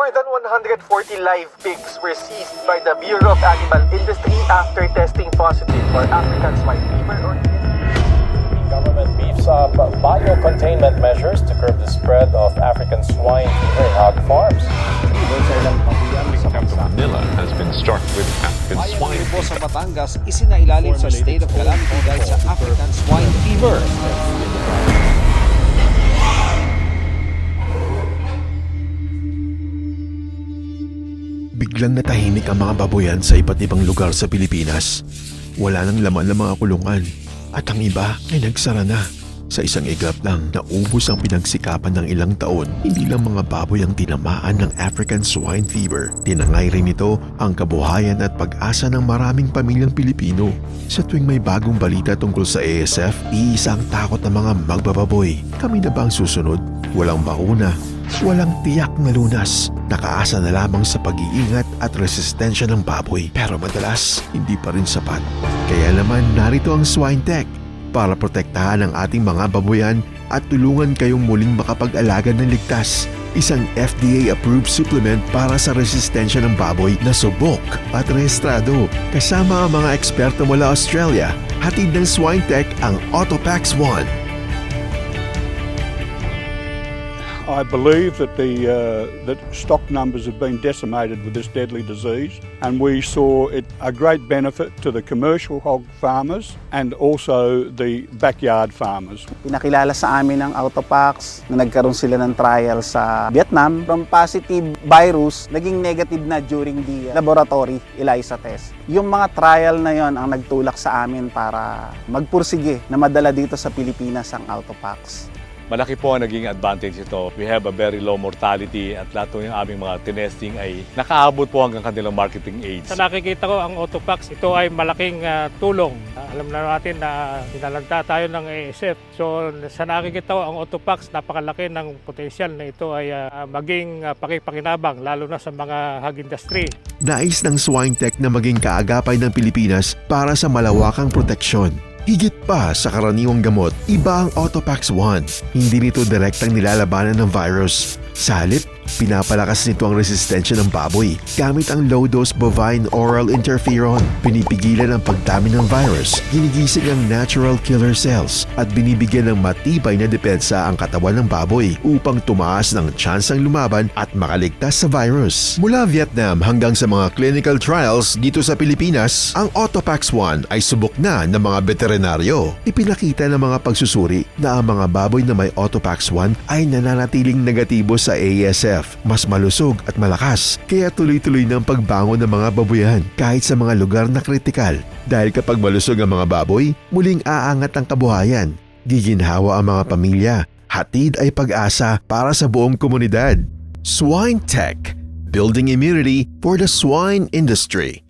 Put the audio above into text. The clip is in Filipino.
More than 140 live pigs were seized by the Bureau of Animal Industry after testing positive for African swine fever or The government beefs up bio-containment measures to curb the spread of African swine fever in hog farms. Manila has been struck with African swine Bayang fever. sa Batangas, isinailalim sa state of calamity dahil sa African swine fever. Biglang natahimik ang mga baboyan sa iba't ibang lugar sa Pilipinas. Wala nang laman ng mga kulungan at ang iba ay nagsara na. Sa isang iglap lang, naubos ang pinagsikapan ng ilang taon. Hindi lang mga baboy ang tinamaan ng African swine fever. Tinangay rin ito ang kabuhayan at pag-asa ng maraming pamilyang Pilipino. Sa tuwing may bagong balita tungkol sa ASF, iisa ang takot ng mga magbababoy. Kami na ba ang susunod? Walang bakuna. Walang tiyak na lunas. Nakaasa na lamang sa pag-iingat at resistensya ng baboy. Pero madalas, hindi pa rin sapat. Kaya naman narito ang Swine Tech para protektahan ang ating mga baboyan at tulungan kayong muling makapag-alaga ng ligtas. Isang FDA-approved supplement para sa resistensya ng baboy na subok at rehistrado. Kasama ang mga eksperto mula Australia, hatid ng Swine Tech ang Autopax One. I believe that that stock numbers have been decimated with this deadly disease, and we saw it a great benefit to the commercial hog farmers and also the backyard farmers. Pinakilala sa amin ng Autopax na nagkaroon sila ng trial sa Vietnam. From positive virus, naging negative na during the laboratory ELISA test. Yung mga trial na yon ang nagtulak sa amin para magpursige na madala dito sa Pilipinas ang Autopax. Malaki po ang naging advantage ito. We have a very low mortality at lahat po yung aming mga tinesting ay nakaabot po hanggang kanilang marketing age. Sa nakikita ko ang Autopax, ito ay malaking tulong. Alam na natin na pinalanta tayo ng ASF. So sa nakikita ko ang Autopax, napakalaki ng potensyal na ito ay maging pakipakinabang lalo na sa mga hog industry. Nais ng Swine Tech na maging kaagapay ng Pilipinas para sa malawakang proteksyon. Higit pa sa karaniwang gamot, iba ang Autopax One. Hindi nito direktang nilalabanan ng virus. Sa halip, pinapalakas nito ang resistensya ng baboy gamit ang low-dose bovine oral interferon. Pinipigilan ang pagdami ng virus, ginigising ang natural killer cells at binibigyan ng matibay na depensa ang katawan ng baboy upang tumaas ng tsansang lumaban at makaligtas sa virus. Mula Vietnam hanggang sa mga clinical trials dito sa Pilipinas, ang Autopax One ay subok na ng mga veterinaryo. Ipinakita ng mga pagsusuri na ang mga baboy na may Autopax One ay nananatiling negatibo sa ASF, mas malusog at malakas, kaya tuloy-tuloy ng pagbangon ng mga baboyan kahit sa mga lugar na kritikal. Dahil kapag malusog ang mga baboy, muling aangat ang kabuhayan, giginhawa ang mga pamilya, hatid ay pag-asa para sa buong komunidad. Swine Tech, building immunity for the swine industry.